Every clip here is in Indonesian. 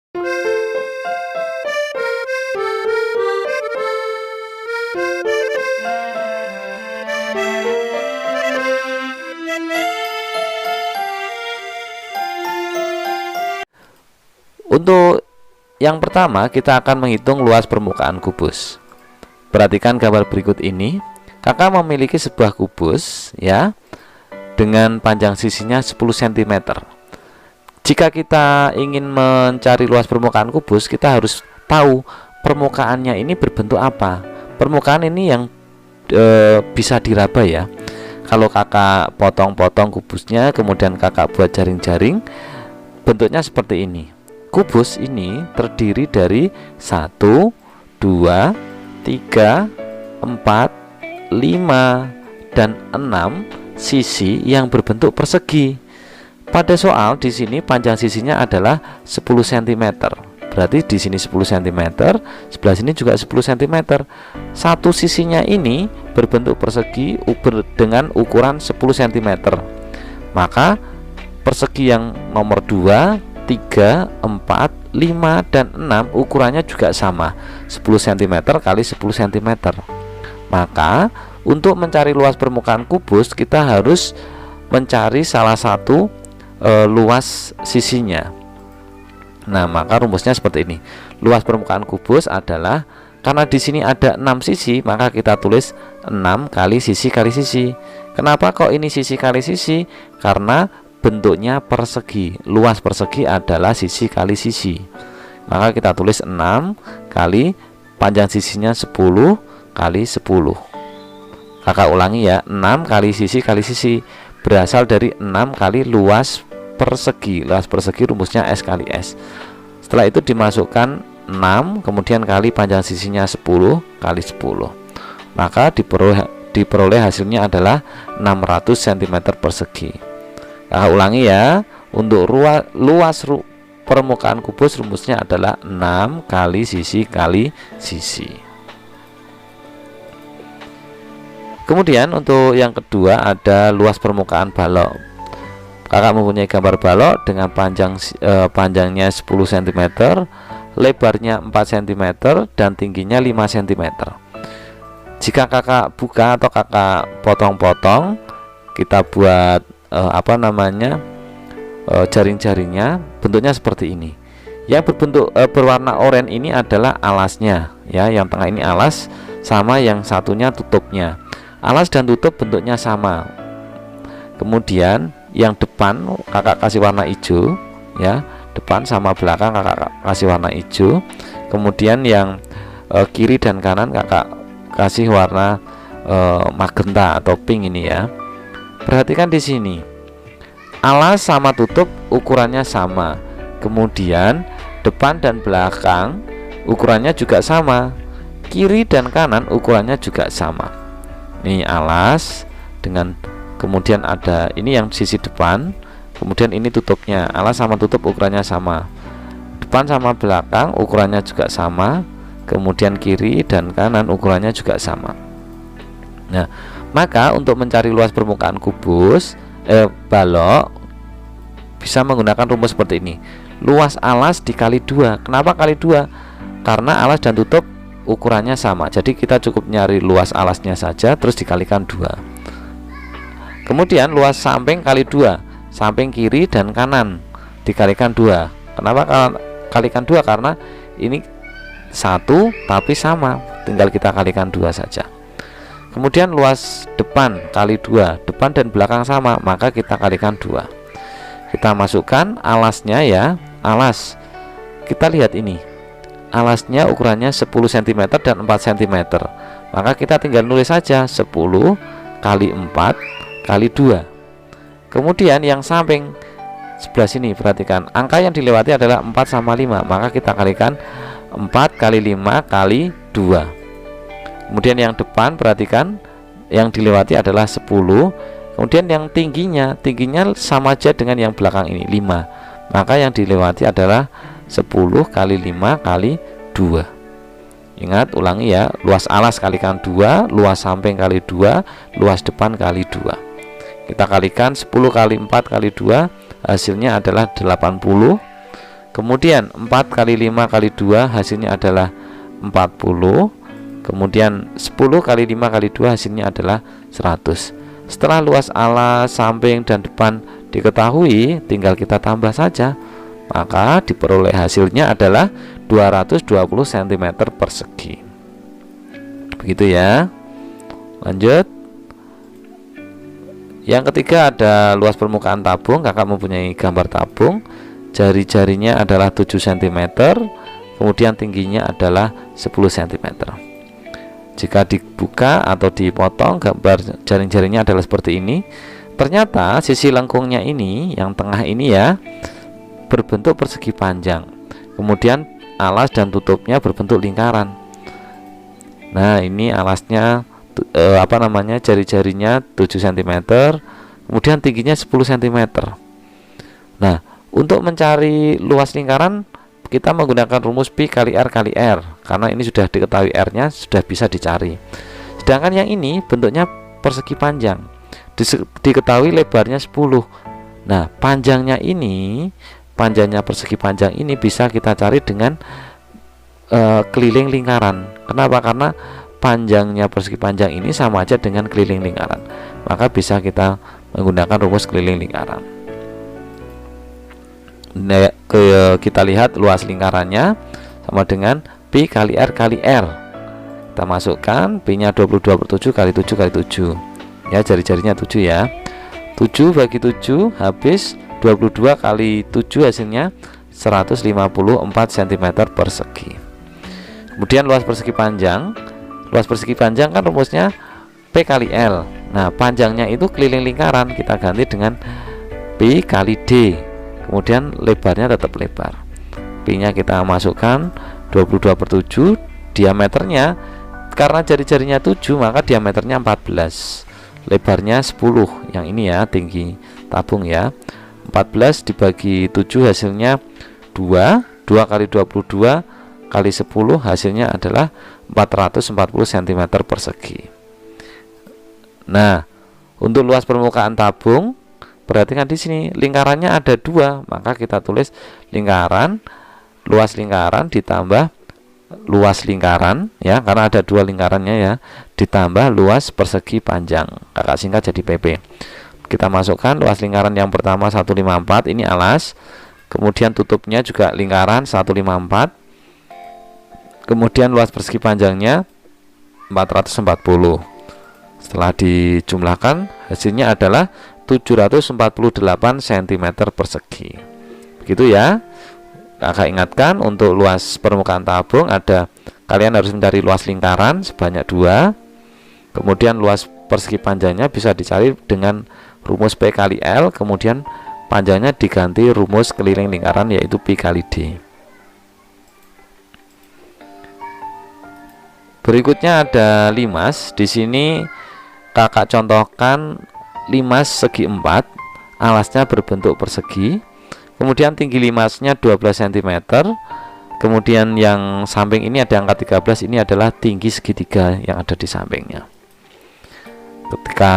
Untuk yang pertama, kita akan menghitung luas permukaan kubus. Perhatikan gambar berikut ini. Kakak memiliki sebuah kubus ya, dengan panjang sisinya 10 cm. Jika kita ingin mencari luas permukaan kubus, kita harus tahu permukaannya ini berbentuk apa. Permukaan ini yang bisa diraba ya. Kalau kakak potong-potong kubusnya, kemudian kakak buat jaring-jaring, bentuknya seperti ini. Kubus ini terdiri dari 1, 2, 3, 4, 5, dan 6 sisi yang berbentuk persegi. Pada soal di sini panjang sisinya adalah 10 cm. Berarti di sini 10 cm, sebelah sini juga 10 cm. Satu sisinya ini berbentuk persegi dengan ukuran 10 cm. Maka persegi yang nomor 2, 3, 4, 5, dan 6 ukurannya juga sama, 10 cm kali 10 cm. Maka untuk mencari luas permukaan kubus, kita harus mencari salah satu luas sisinya. Nah, maka rumusnya seperti ini. Luas permukaan kubus adalah, karena di sini ada 6 sisi, maka kita tulis 6 kali sisi kali sisi. Kenapa kok ini sisi kali sisi? Karena bentuknya persegi. Luas persegi adalah sisi kali sisi. Maka kita tulis 6 kali panjang sisinya 10 kali 10. Kakak ulangi ya, 6 kali sisi berasal dari 6 kali luas persegi. Luas persegi rumusnya S kali S. Setelah itu dimasukkan 6, kemudian kali panjang sisinya 10 kali 10. Maka diperoleh hasilnya adalah 600 cm persegi. Kakak ulangi ya, untuk luas permukaan kubus rumusnya adalah 6 kali sisi. Kemudian untuk yang kedua ada luas permukaan balok. Kakak mempunyai gambar balok dengan panjangnya 10 cm, lebarnya 4 cm, dan tingginya 5 cm. Jika kakak buka atau kakak potong-potong, kita buat jaring-jaringnya, bentuknya seperti ini. Yang berbentuk berwarna oranye ini adalah alasnya ya, yang tengah ini alas, sama yang satunya tutupnya. Alas dan tutup bentuknya sama. Kemudian yang depan kakak kasih warna hijau ya, depan sama belakang kakak kasih warna hijau. Kemudian yang kiri dan kanan kakak kasih warna magenta atau pink ini ya. Perhatikan di sini, alas sama tutup ukurannya sama. Kemudian depan dan belakang ukurannya juga sama. Kiri dan kanan ukurannya juga sama. Ini alas dengan, kemudian ada ini yang sisi depan, kemudian ini tutupnya. Alas sama tutup ukurannya sama. Depan sama belakang ukurannya juga sama. Kemudian kiri dan kanan ukurannya juga sama. Nah, maka untuk mencari luas permukaan kubus balok bisa menggunakan rumus seperti ini. Luas alas dikali 2. Kenapa kali 2? Karena alas dan tutup ukurannya sama. Jadi kita cukup nyari luas alasnya saja terus dikalikan 2. Kemudian luas samping kali 2. Samping kiri dan kanan dikalikan 2. Kenapa kalikan 2? Karena ini 1 tapi sama, tinggal kita kalikan 2 saja. Kemudian luas depan kali 2, depan dan belakang sama, maka kita kalikan 2. Kita masukkan alasnya ya, alas. Kita lihat ini, alasnya ukurannya 10 cm dan 4 cm. Maka kita tinggal nulis saja 10 kali 4 kali 2. Kemudian yang samping sebelah sini, perhatikan, angka yang dilewati adalah 4 sama 5, maka kita kalikan 4 kali 5 kali 2. Kemudian yang depan, perhatikan, yang dilewati adalah 10. Kemudian yang tingginya sama aja dengan yang belakang ini, 5. Maka yang dilewati adalah 10 kali 5 kali 2. Ingat, ulangi ya, luas alas kalikan 2, luas samping kali 2, luas depan kali 2. Kita kalikan 10 kali 4 kali 2, hasilnya adalah 80. Kemudian 4 kali 5 kali 2 hasilnya adalah 40. Kemudian 10 kali 5 kali 2 hasilnya adalah 100. Setelah luas alas, samping, dan depan diketahui, tinggal kita tambah saja. Maka diperoleh hasilnya adalah 220 cm persegi. Begitu ya. Lanjut. Yang ketiga ada luas permukaan tabung. Kakak mempunyai gambar tabung. Jari-jarinya adalah 7 cm. Kemudian tingginya adalah 10 cm. Jika dibuka atau dipotong, gambar jaring-jaringnya adalah seperti ini. Ternyata sisi lengkungnya ini, yang tengah ini ya, berbentuk persegi panjang. Kemudian alas dan tutupnya berbentuk lingkaran. Nah, ini alasnya jari-jarinya 7 cm, kemudian tingginya 10 cm. Nah, untuk mencari luas lingkaran kita menggunakan rumus Pi kali R kali R, karena ini sudah diketahui R nya, sudah bisa dicari. Sedangkan yang ini bentuknya persegi panjang, diketahui lebarnya 10. Nah, panjangnya persegi panjang ini bisa kita cari dengan keliling lingkaran. Kenapa? Karena panjangnya persegi panjang ini sama aja dengan keliling lingkaran, maka bisa kita menggunakan rumus keliling lingkaran. Nah, kita lihat luas lingkarannya sama dengan Pi kali R kali R. Kita masukkan Pi nya 22/7 kali 7 kali 7 ya, jari-jarinya 7 ya. 7 bagi 7 habis 22 kali 7 hasilnya 154 cm persegi. Kemudian luas persegi panjang. Luas persegi panjang kan rumusnya P kali L. Nah, panjangnya itu keliling lingkaran, kita ganti dengan Pi kali D. Kemudian lebarnya tetap lebar. Pi nya kita masukkan 22/7. Diameternya, karena jari-jarinya 7 maka diameternya 14, lebarnya 10. Yang ini ya, tinggi tabung ya. 14 dibagi 7 hasilnya 2. 2 kali 22 kali 10 hasilnya adalah 440 cm persegi. Nah, untuk luas permukaan tabung, perhatikan di sini lingkarannya ada 2, maka kita tulis lingkaran, luas lingkaran ditambah luas lingkaran ya, karena ada 2 lingkarannya ya, ditambah luas persegi panjang. Kakak singkat jadi PP. Kita masukkan luas lingkaran yang pertama 154, ini alas. Kemudian tutupnya juga lingkaran 154. Kemudian luas persegi panjangnya 440. Setelah dijumlahkan hasilnya adalah 748 cm persegi. Begitu ya. Kakak ingatkan, untuk luas permukaan tabung kalian harus mencari luas lingkaran sebanyak 2. Kemudian luas persegi panjangnya bisa dicari dengan rumus P kali L, kemudian panjangnya diganti rumus keliling lingkaran yaitu Pi kali D. Berikutnya ada limas. Di sini kakak contohkan limas segi 4, alasnya berbentuk persegi. Kemudian tinggi limasnya 12 cm. Kemudian yang samping ini ada angka 13, ini adalah tinggi segitiga yang ada di sampingnya. Ketika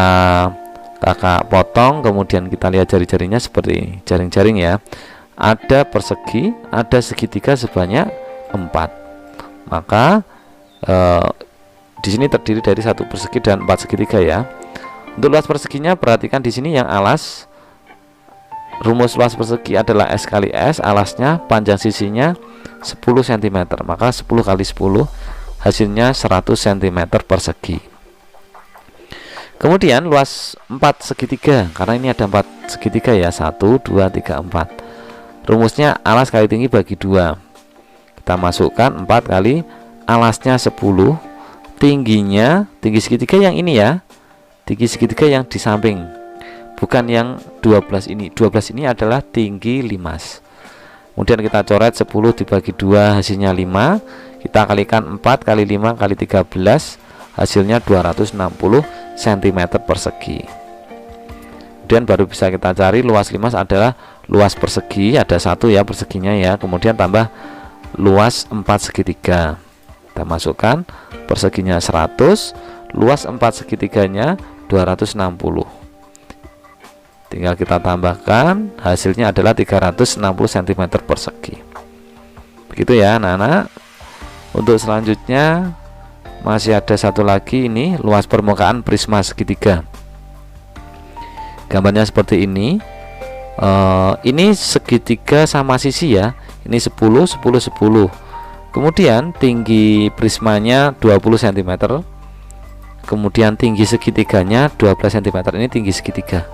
kakak potong, kemudian kita lihat jari-jarinya seperti jaring-jaring ya. Ada persegi, ada segitiga sebanyak 4. Maka di sini terdiri dari 1 persegi dan 4 segitiga ya. Untuk luas perseginya, perhatikan di sini yang alas, rumus luas persegi adalah S kali S, alasnya panjang sisinya 10 cm, maka 10 kali 10 hasilnya 100 cm persegi. Kemudian luas 4 segitiga, karena ini ada 4 segitiga ya, 1, 2, 3, 4. Rumusnya alas kali tinggi bagi 2. Kita masukkan 4 kali alasnya 10, tingginya, tinggi segitiga yang ini ya, tinggi segitiga yang di samping, bukan yang 12 ini. 12 ini adalah tinggi limas. Kemudian kita coret 10 dibagi 2 hasilnya 5. Kita kalikan 4 kali 5 kali 13 hasilnya 260 cm persegi. Kemudian baru bisa kita cari luas limas adalah luas persegi, ada 1 ya perseginya ya, kemudian tambah luas 4 segitiga. Kita masukkan perseginya 100, luas 4 segitiganya 260. Tinggal kita tambahkan, hasilnya adalah 360 cm persegi. Begitu ya anak-anak. Untuk selanjutnya masih ada satu lagi, ini luas permukaan prisma segitiga. Gambarnya seperti ini. Ini segitiga sama sisi ya. Ini 10 10 10. Kemudian tinggi prismanya 20 cm. Kemudian tinggi segitiganya 12 cm. Ini tinggi segitiga.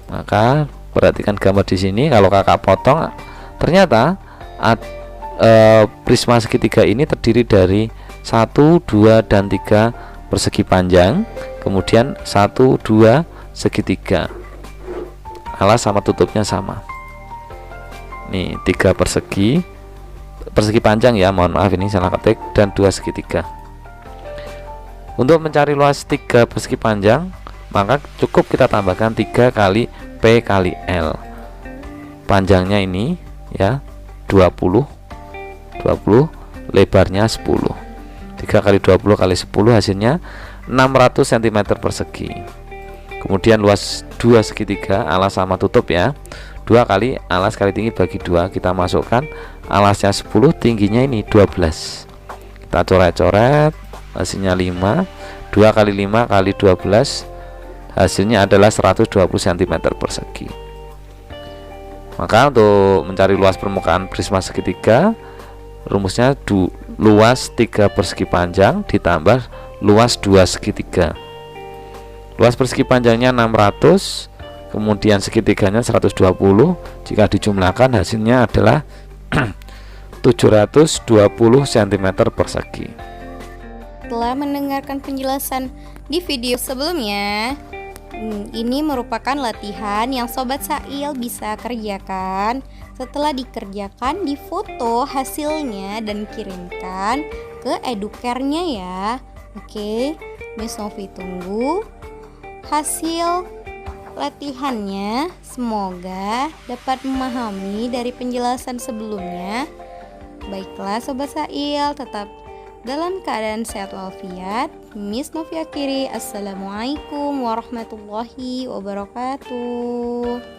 Maka perhatikan gambar di sini. Kalau kakak potong, ternyata prisma segitiga ini terdiri dari 1, 2, dan 3 persegi panjang. Kemudian 1, 2 segitiga. Alas sama tutupnya sama. Nih 3 persegi panjang ya, mohon maaf ini salah ketik, dan 2 segitiga. Untuk mencari luas 3 persegi panjang, maka cukup kita tambahkan 3 kali P kali L. Panjangnya ini ya 20, lebarnya 10. 3 kali 20 kali 10 hasilnya 600 cm persegi. Kemudian luas 2 segitiga, alas sama tutup ya. 2 kali alas kali tinggi bagi 2, kita masukkan alasnya 10, tingginya ini 12. Kita coret-coret, hasilnya 5. 2 kali 5 kali 12, hasilnya adalah 120 cm persegi. Maka untuk mencari luas permukaan prisma segitiga, rumusnya luas 3 persegi panjang ditambah luas 2 segitiga. Luas persegi panjangnya 600, kemudian segitiganya 120. Jika dijumlahkan hasilnya adalah 720 cm persegi. Setelah mendengarkan penjelasan di video sebelumnya, ini merupakan latihan yang Sobat Sail bisa kerjakan. Setelah dikerjakan, difoto hasilnya dan kirimkan ke edukernya ya. Oke, Miss Novi tunggu hasil latihannya. Semoga dapat memahami dari penjelasan sebelumnya. Baiklah Sobat Sail, tetap dalam keadaan sehat walafiat. Miss Novi akhiri. Assalamualaikum warahmatullahi wabarakatuh.